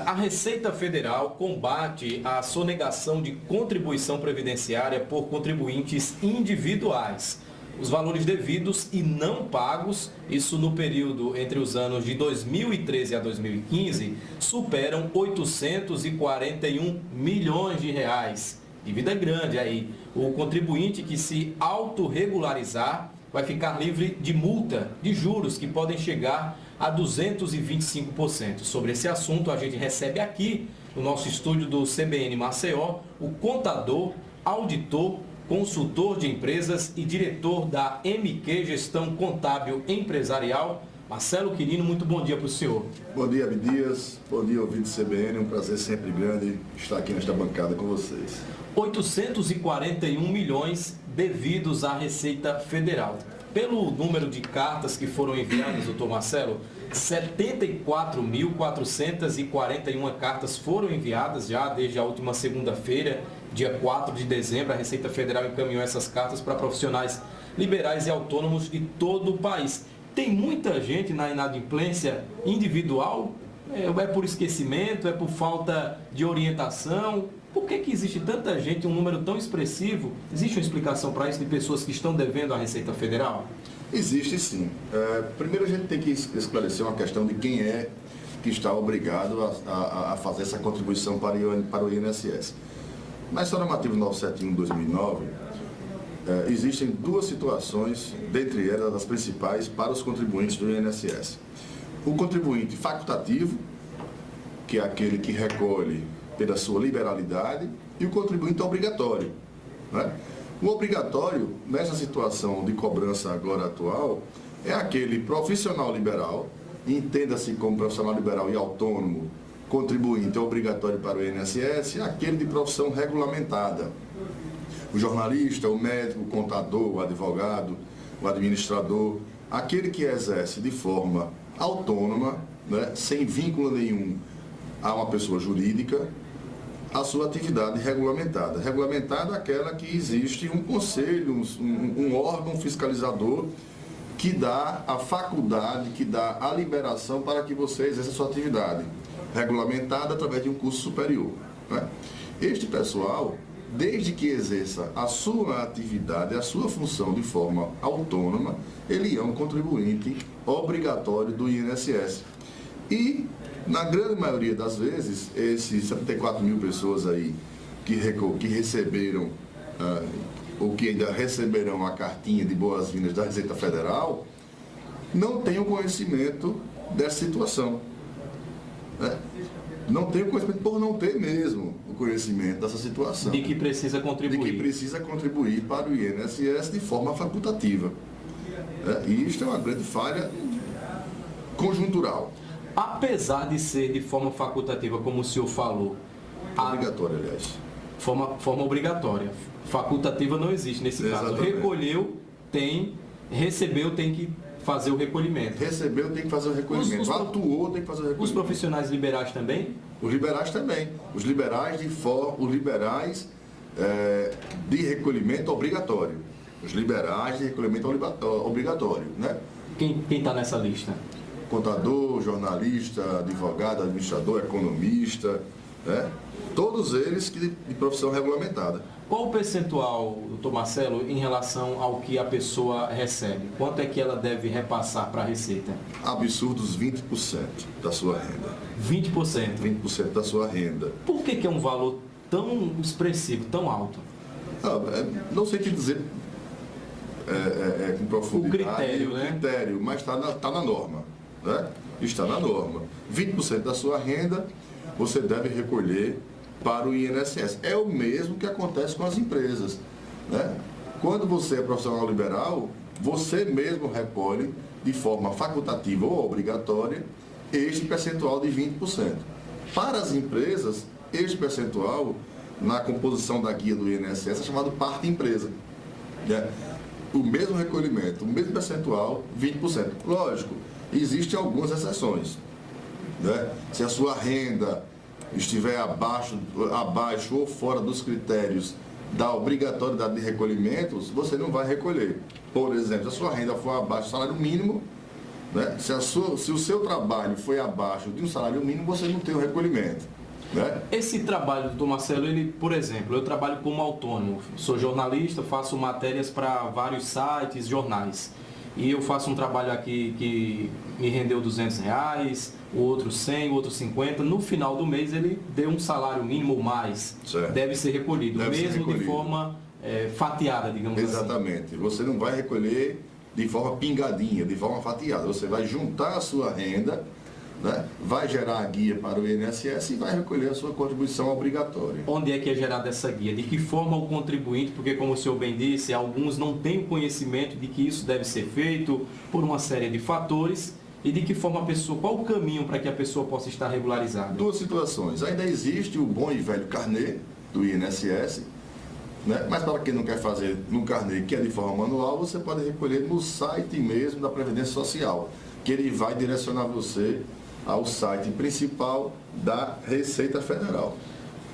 A Receita Federal combate a sonegação de contribuição previdenciária por contribuintes individuais. Os valores devidos e não pagos, isso no período entre os anos de 2013 a 2015, superam 841 milhões de reais. Dívida grande aí. O contribuinte que se autorregularizar vai ficar livre de multa de juros que podem chegar a 225%. Sobre esse assunto, a gente recebe aqui, no nosso estúdio do CBN Maceió, o contador, auditor, consultor de empresas e diretor da MQ Gestão Contábil Empresarial, Marcelo Quirino. Muito bom dia para o senhor. Bom dia, Abdias. Bom dia, ouvinte do CBN. Um prazer sempre grande estar aqui nesta bancada com vocês. 841 milhões devidos à Receita Federal. Pelo número de cartas que foram enviadas, doutor Marcelo, 74.441 cartas foram enviadas já desde a última segunda-feira, dia 4 de dezembro. A Receita Federal encaminhou essas cartas para profissionais liberais e autônomos de todo o país. Tem muita gente na inadimplência individual? É por esquecimento? É por falta de orientação? Por que existe tanta gente, um número tão expressivo? Existe uma explicação para isso de pessoas que estão devendo à Receita Federal? Existe sim. Primeiro a gente tem que esclarecer uma questão de quem é que está obrigado a fazer essa contribuição para o INSS. Na Instrução Normativa 971/2009, existem duas situações, dentre elas as principais, para os contribuintes do INSS. O contribuinte facultativo, que é aquele que recolhe pela sua liberalidade, e o contribuinte obrigatório, né? O obrigatório, nessa situação de cobrança agora atual, é aquele profissional liberal, entenda-se como profissional liberal e autônomo, contribuinte obrigatório para o INSS, é aquele de profissão regulamentada. O jornalista, o médico, o contador, o advogado, o administrador, aquele que exerce de forma autônoma, né, sem vínculo nenhum a uma pessoa jurídica, a sua atividade regulamentada. Regulamentada é aquela que existe um conselho, um órgão fiscalizador que dá a faculdade, que dá a liberação para que você exerça a sua atividade. Regulamentada através de um curso superior, né? Este pessoal, desde que exerça a sua atividade, a sua função de forma autônoma, ele é um contribuinte obrigatório do INSS. E, na grande maioria das vezes, esses 74 mil pessoas aí que receberam, ou que ainda receberão a cartinha de boas-vindas da Receita Federal, não têm o conhecimento dessa situação, né? Não tem o conhecimento por não ter mesmo o conhecimento dessa situação. De que precisa contribuir. De que precisa contribuir para o INSS de forma facultativa. E isto é uma grande falha conjuntural. Apesar de ser de forma facultativa, como o senhor falou... Obrigatória, aliás. Forma obrigatória. Facultativa não existe nesse caso. Exatamente. Recolheu, recebeu, tem que fazer o recolhimento. Recebeu, tem que fazer o recolhimento. Atuou, tem que fazer o recolhimento. Os profissionais liberais também? Os liberais também. Os liberais de recolhimento obrigatório. Os liberais de recolhimento obrigatório, né? Quem está nessa lista? Contador, jornalista, advogado, administrador, economista, né? Todos eles de profissão regulamentada. Qual o percentual, doutor Marcelo, em relação ao que a pessoa recebe? Quanto é que ela deve repassar para a Receita? Absurdos 20% da sua renda. 20%? 20% da sua renda. Por que é um valor tão expressivo, tão alto? Não sei te dizer com profundidade o critério, mas está na norma, né? Está na norma. 20% da sua renda você deve recolher para o INSS. É o mesmo que acontece com as empresas, né? Quando você é profissional liberal, você mesmo recolhe de forma facultativa ou obrigatória este percentual de 20%. Para as empresas, este percentual, na composição da guia do INSS, é chamado parte empresa, né? O mesmo recolhimento, o mesmo percentual, 20%. Lógico, existem algumas exceções, né? Se a sua renda estiver abaixo ou fora dos critérios da obrigatoriedade de recolhimentos, você não vai recolher. Por exemplo, se a sua renda for abaixo do salário mínimo, Né? Se o seu trabalho foi abaixo de um salário mínimo, você não tem o recolhimento. Né? Esse trabalho, doutor Marcelo, ele, por exemplo, eu trabalho como autônomo, sou jornalista, faço matérias para vários sites, jornais. E eu faço um trabalho aqui que me rendeu R$200, o outro 100, o outro 50. No final do mês ele deu um salário mínimo ou mais. Certo. Deve ser recolhido, mesmo de forma fatiada, digamos assim. Exatamente. Você não vai recolher de forma pingadinha, de forma fatiada. Você vai juntar a sua renda, né? Vai gerar a guia para o INSS e vai recolher a sua contribuição obrigatória. Onde é que é gerada essa guia? De que forma o contribuinte, porque como o senhor bem disse, alguns não têm o conhecimento de que isso deve ser feito por uma série de fatores, e de que forma a pessoa, qual o caminho para que a pessoa possa estar regularizada? Duas situações. Ainda existe o bom e velho carnê do INSS, né? Mas para quem não quer fazer no carnê, que é de forma manual, você pode recolher no site mesmo da Previdência Social, que ele vai direcionar você ao site principal da Receita Federal.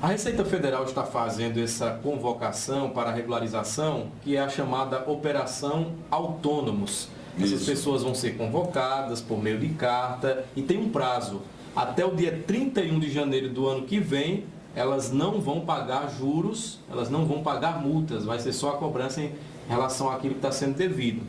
A Receita Federal está fazendo essa convocação para a regularização, que é a chamada Operação Autônomos. Essas pessoas vão ser convocadas por meio de carta e tem um prazo. Até o dia 31 de janeiro do ano que vem, elas não vão pagar juros, elas não vão pagar multas, vai ser só a cobrança em relação àquilo que está sendo devido.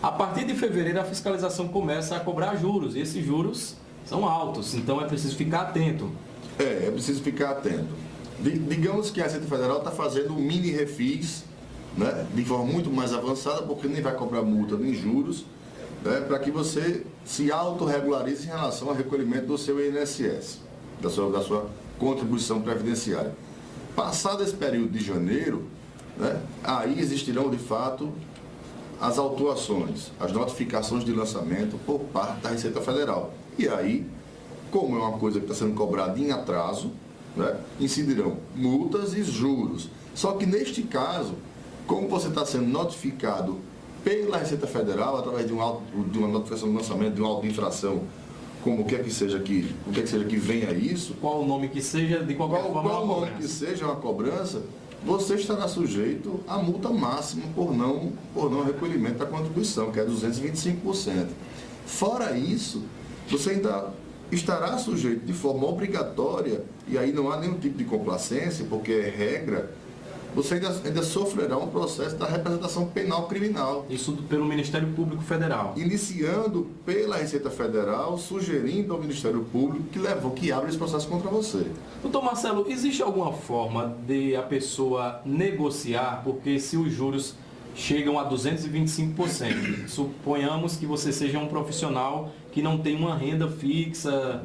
A partir de fevereiro, a fiscalização começa a cobrar juros, e esses juros são altos, então é preciso ficar atento. É preciso ficar atento. Digamos que a Receita Federal está fazendo um mini refis, né, de forma muito mais avançada, porque nem vai cobrar multa nem juros, né, para que você se autorregularize em relação ao recolhimento do seu INSS, da sua contribuição previdenciária. Passado esse período de janeiro, né, aí existirão de fato as autuações, as notificações de lançamento por parte da Receita Federal. E aí, como é uma coisa que está sendo cobrada em atraso, né, incidirão multas e juros. Só que neste caso, como você está sendo notificado pela Receita Federal, através de uma notificação de lançamento, de uma auto-infração, como o que é que seja que venha isso, Qual o nome que seja, de qualquer forma, qual o nome que seja uma cobrança, você estará sujeito à multa máxima por não recolhimento da contribuição, que é 225%. Fora isso, você ainda estará sujeito de forma obrigatória, e aí não há nenhum tipo de complacência, porque é regra, você ainda sofrerá um processo da representação penal criminal. Isso pelo Ministério Público Federal. Iniciando pela Receita Federal, sugerindo ao Ministério Público que abra esse processo contra você. Doutor Marcelo, existe alguma forma de a pessoa negociar, porque se os juros chegam a 225%, suponhamos que você seja um profissional que não tem uma renda fixa,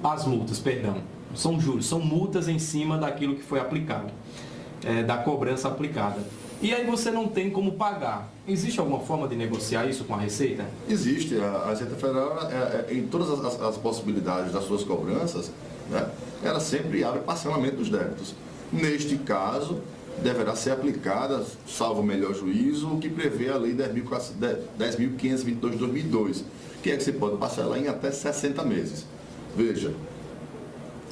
as multas, perdão, são juros, são multas em cima daquilo que foi aplicado, da cobrança aplicada. E aí você não tem como pagar. Existe alguma forma de negociar isso com a Receita? Existe. A Receita Federal, em todas as possibilidades das suas cobranças, né, ela sempre abre parcelamento dos débitos. Neste caso, deverá ser aplicada, salvo o melhor juízo, o que prevê a Lei 10.522 de 2002, que é que você pode parcelar em até 60 meses. Veja,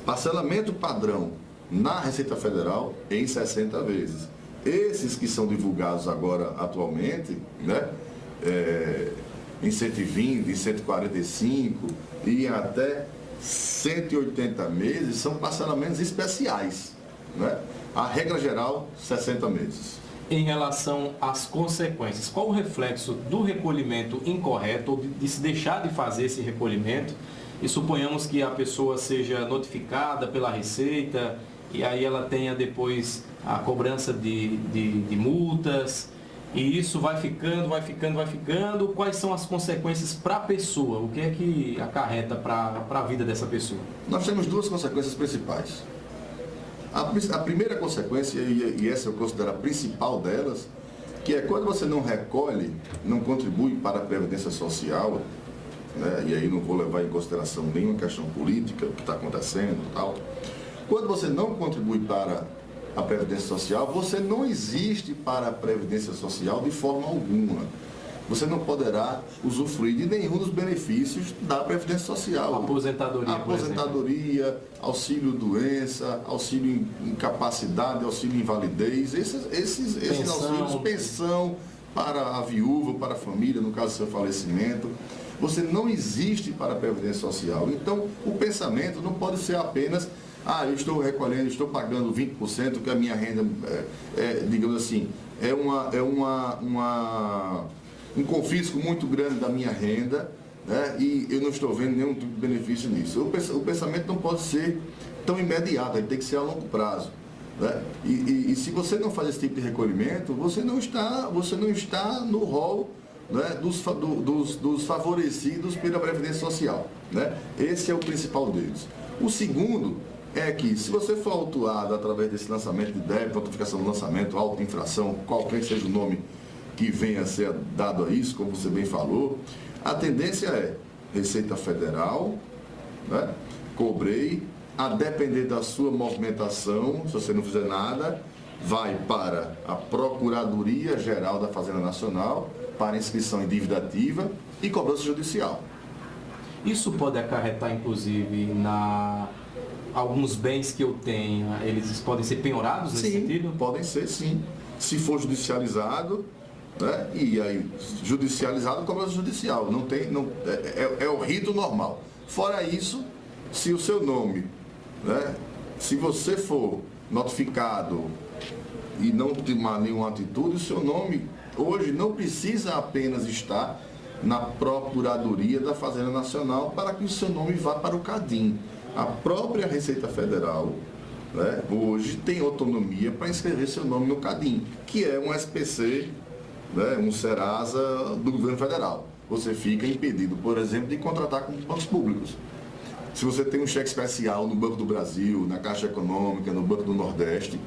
parcelamento padrão na Receita Federal em 60 vezes. Esses que são divulgados agora atualmente, né, em 120, em 145 e até 180 meses, são parcelamentos especiais, né? A regra geral, 60 meses. Em relação às consequências, qual o reflexo do recolhimento incorreto ou de se deixar de fazer esse recolhimento? E suponhamos que a pessoa seja notificada pela Receita e aí ela tenha depois a cobrança de multas, e isso vai ficando. Quais são as consequências para a pessoa? O que é que acarreta para a vida dessa pessoa? Nós temos duas consequências principais. A primeira consequência, e essa eu considero a principal delas, que é quando você não recolhe, não contribui para a Previdência Social, né, e aí não vou levar em consideração nenhuma questão política, o que está acontecendo e tal. Quando você não contribui para a Previdência Social, você não existe para a Previdência Social de forma alguma. Você não poderá usufruir de nenhum dos benefícios da Previdência Social. Aposentadoria, auxílio-doença, auxílio-incapacidade, auxílio-invalidez, esses auxílios, pensão, para a viúva, para a família, no caso do seu falecimento. Você não existe para a Previdência Social. Então, o pensamento não pode ser apenas, eu estou recolhendo, estou pagando 20%, que a minha renda, digamos assim, um confisco muito grande da minha renda, né, e eu não estou vendo nenhum tipo de benefício nisso. O pensamento não pode ser tão imediato, ele tem que ser a longo prazo. Né? E se você não faz esse tipo de recolhimento, você não está no rol, né, dos favorecidos pela Previdência Social. Né? Esse é o principal deles. O segundo é que, se você for autuado através desse lançamento de débito, notificação do lançamento, auto-infração, qualquer seja o nome que venha a ser dado a isso, como você bem falou, a tendência é Receita Federal, né? Cobrei, a depender da sua movimentação, se você não fizer nada, vai para a Procuradoria Geral da Fazenda Nacional, para inscrição em dívida ativa e cobrança judicial. Isso pode acarretar, inclusive, alguns bens que eu tenha, eles podem ser penhorados nesse sentido? Podem ser, sim. Se for judicializado, né? E aí, judicializado, cobrança judicial. É o rito normal. Fora isso, se o seu nome, né? Se você for notificado e não tomar nenhuma atitude, o seu nome hoje não precisa apenas estar na Procuradoria da Fazenda Nacional para que o seu nome vá para o CADIM. A própria Receita Federal, né, hoje tem autonomia para inscrever seu nome no CADIM, que é um SPC, né, um Serasa do governo federal. Você fica impedido, por exemplo, de contratar com bancos públicos. Se você tem um cheque especial no Banco do Brasil, na Caixa Econômica, no Banco do Nordeste,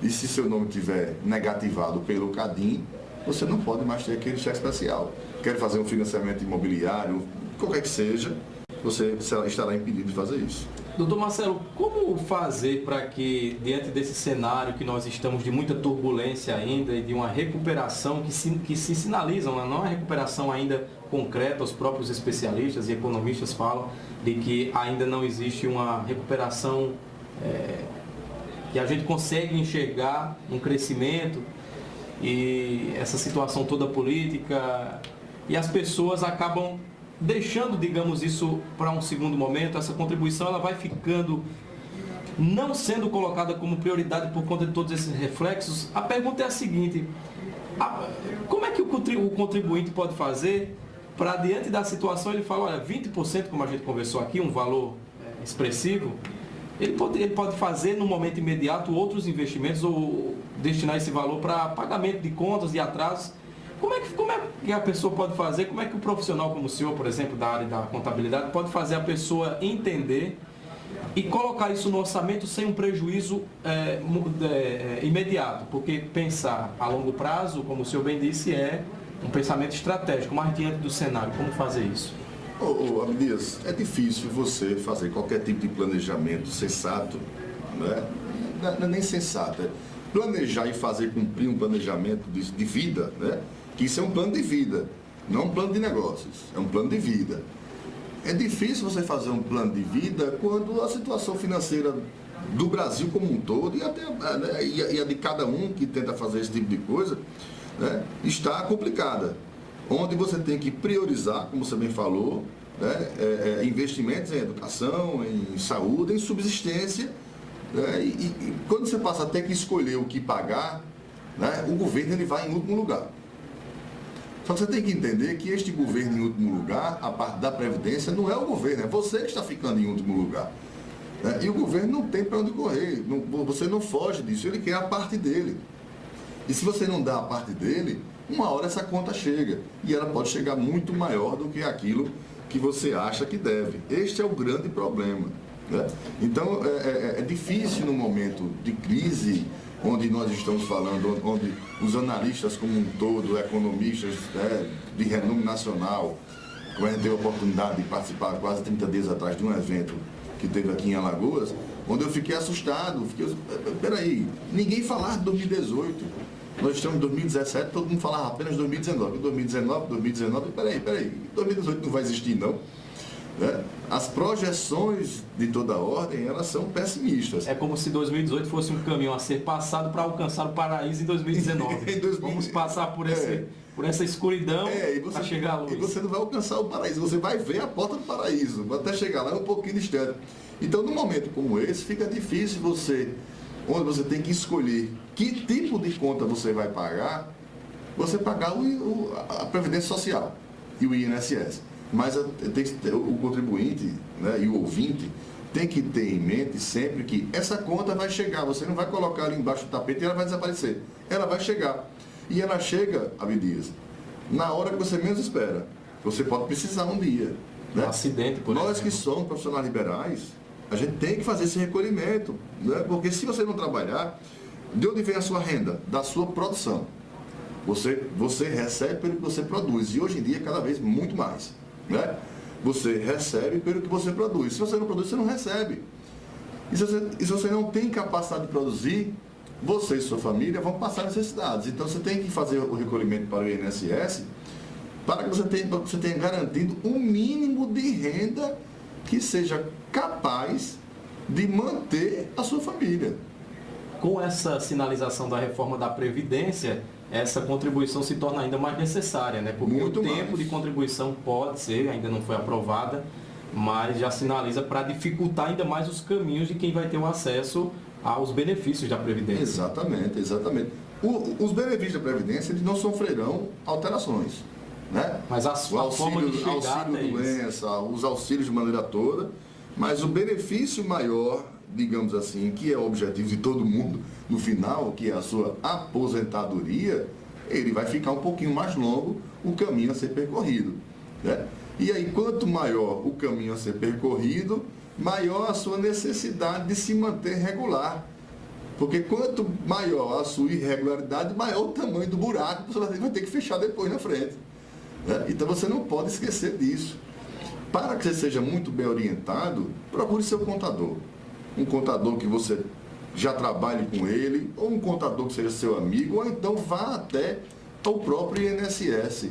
e se seu nome estiver negativado pelo CADIM, você não pode mais ter aquele cheque especial. Quer fazer um financiamento imobiliário, qualquer que seja, você estará impedido de fazer isso. Doutor Marcelo, como fazer para que, diante desse cenário que nós estamos de muita turbulência ainda e de uma recuperação que se sinalizam, não é uma recuperação ainda concreta, os próprios especialistas e economistas falam de que ainda não existe uma recuperação que a gente consegue enxergar um crescimento, e essa situação toda política, e as pessoas acabam deixando, digamos, isso para um segundo momento. Essa contribuição ela vai ficando, não sendo colocada como prioridade por conta de todos esses reflexos. A pergunta é a seguinte: como é que o contribuinte pode fazer para, diante da situação, ele fala, olha, 20%, como a gente conversou aqui, um valor expressivo, ele pode fazer no momento imediato outros investimentos ou destinar esse valor para pagamento de contas, de atrasos. Como é que a pessoa pode fazer, como é que o profissional como o senhor, por exemplo, da área da contabilidade, pode fazer a pessoa entender e colocar isso no orçamento sem um prejuízo imediato? Porque pensar a longo prazo, como o senhor bem disse, é um pensamento estratégico, mas diante do cenário, como fazer isso? Abdias, é difícil você fazer qualquer tipo de planejamento sensato, né? Não é nem sensato, é planejar e fazer cumprir um planejamento de vida, né? Que isso é um plano de vida, não um plano de negócios, é um plano de vida. É difícil você fazer um plano de vida quando a situação financeira do Brasil como um todo e até a de cada um que tenta fazer esse tipo de coisa, né, está complicada. Onde você tem que priorizar, como você bem falou, né, investimentos em educação, em saúde, em subsistência, né, e quando você passa a ter que escolher o que pagar, né, o governo ele vai em último lugar. Só que você tem que entender que este governo em último lugar, a parte da Previdência, não é o governo, é você que está ficando em último lugar. Né? E o governo não tem para onde correr, você não foge disso, ele quer a parte dele. E se você não dá a parte dele, uma hora essa conta chega, e ela pode chegar muito maior do que aquilo que você acha que deve. Este é o grande problema. Né? Então, é difícil no momento de crise, onde nós estamos falando, onde os analistas como um todo, economistas de renome nacional, como a gente teve a oportunidade de participar quase 30 dias atrás de um evento que teve aqui em Alagoas, onde eu fiquei assustado, peraí, ninguém falava de 2018, nós estamos em 2017, todo mundo falava apenas de 2019, peraí, 2018 não vai existir não. né? As projeções de toda ordem, elas são pessimistas. É como se 2018 fosse um caminho a ser passado para alcançar o paraíso em 2019. Vamos passar por essa escuridão para chegar à luz. E você não vai alcançar o paraíso, você vai ver a porta do paraíso, até chegar lá é um pouquinho distante. Então, num momento como esse, fica difícil onde você tem que escolher que tipo de conta você vai pagar, você pagar a Previdência Social e o INSS. Mas o contribuinte, né, e o ouvinte tem que ter em mente sempre que essa conta vai chegar, você não vai colocar ali embaixo do tapete e ela vai desaparecer. Ela vai chegar. E ela chega, Abdias, na hora que você menos espera. Você pode precisar um dia. Né? Um acidente, por Nós exemplo. que somos profissionais liberais, a gente tem que fazer esse recolhimento. Né? Porque se você não trabalhar, de onde vem a sua renda? Da sua produção. Você recebe pelo que você produz. E hoje em dia, cada vez muito mais. Né? Você recebe pelo que você produz. Se você não produz, você não recebe. E se você não tem capacidade de produzir, você e sua família vão passar necessidades. Então você tem que fazer o recolhimento para o INSS para que você tenha garantido um mínimo de renda que seja capaz de manter a sua família. Com essa sinalização da reforma da Previdência, essa contribuição se torna ainda mais necessária, né? Porque Muito o tempo mais. de contribuição pode ser, ainda não foi aprovada, mas já sinaliza para dificultar ainda mais os caminhos de quem vai ter o acesso aos benefícios da Previdência. Exatamente. Os benefícios da Previdência, eles não sofrerão alterações. Né? Mas a forma de chegar auxílio até isso. doença, os auxílios de maneira toda, mas o benefício maior, digamos assim, que é o objetivo de todo mundo no final, que é a sua aposentadoria, ele vai ficar um pouquinho mais longo o caminho a ser percorrido. Né? E aí, quanto maior o caminho a ser percorrido, maior a sua necessidade de se manter regular. Porque quanto maior a sua irregularidade, maior o tamanho do buraco que você vai ter que fechar depois na frente. Né? Então você não pode esquecer disso. Para que você seja muito bem orientado, procure seu contador. Um contador que você já trabalhe com ele, ou um contador que seja seu amigo, ou então vá até ao próprio INSS,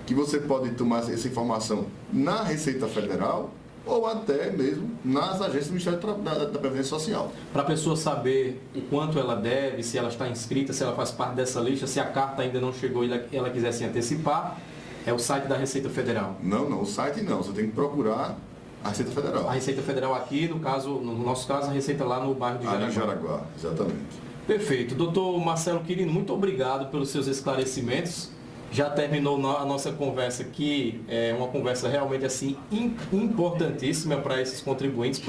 que você pode tomar essa informação na Receita Federal ou até mesmo nas agências do Ministério da Previdência Social. Para a pessoa saber o quanto ela deve, se ela está inscrita, se ela faz parte dessa lista, se a carta ainda não chegou e ela quiser se antecipar, é o site da Receita Federal. Não, o site não. Você tem que procurar a Receita Federal. A Receita Federal aqui, no nosso caso, a Receita lá no bairro de Jaraguá. Ali em Jaraguá, exatamente. Perfeito. Doutor Marcelo Quirino, muito obrigado pelos seus esclarecimentos. Já terminou a nossa conversa aqui, é uma conversa realmente assim importantíssima para esses contribuintes.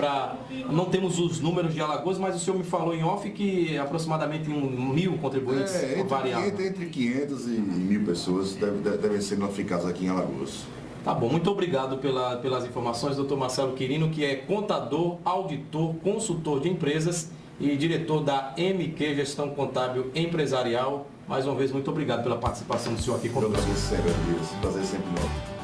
Não temos os números de Alagoas, mas o senhor me falou em off que aproximadamente 1.000 contribuintes variados. Entre 500 e 1.000 pessoas devem ser notificadas aqui em Alagoas. Tá bom, muito obrigado pelas informações, doutor Marcelo Quirino, que é contador, auditor, consultor de empresas e diretor da MQ Gestão Contábil Empresarial. Mais uma vez, muito obrigado pela participação do senhor aqui conosco. Eu agradeço, prazer sempre nosso.